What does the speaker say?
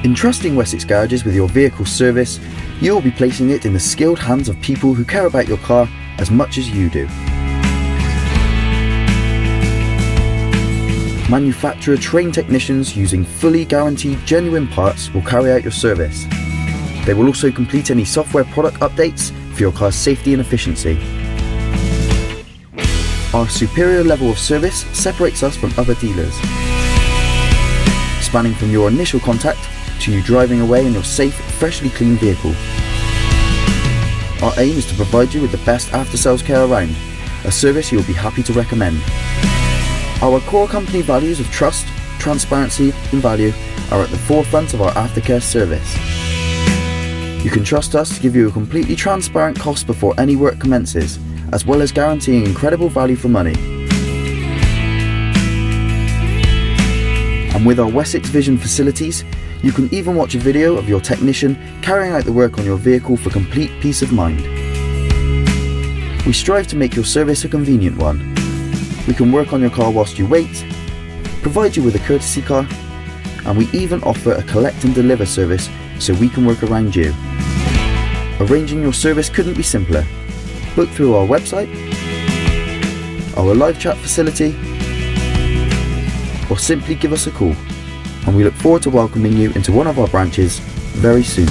In trusting Wessex Garages with your vehicle's service, you will be placing it in the skilled hands of people who care about your car as much as you do. Manufacturer trained technicians using fully guaranteed genuine parts will carry out your service. They will also complete any software product updates for your car's safety and efficiency. Our superior level of service separates us from other dealers, spanning from your initial contact to you driving away in your safe, freshly clean vehicle. Our aim is to provide you with the best after-sales care around, a service you will be happy to recommend. Our core company values of trust, transparency and value are at the forefront of our aftercare service. You can trust us to give you a completely transparent cost before any work commences, as well as guaranteeing incredible value for money. And with our Wessex Vision facilities, you can even watch a video of your technician carrying out the work on your vehicle for complete peace of mind. We strive to make your service a convenient one. We can work on your car whilst you wait, provide you with a courtesy car, and we even offer a collect and deliver service so we can work around you. Arranging your service couldn't be simpler. Book through our website, our live chat facility, or simply give us a call, and we look forward to welcoming you into one of our branches very soon.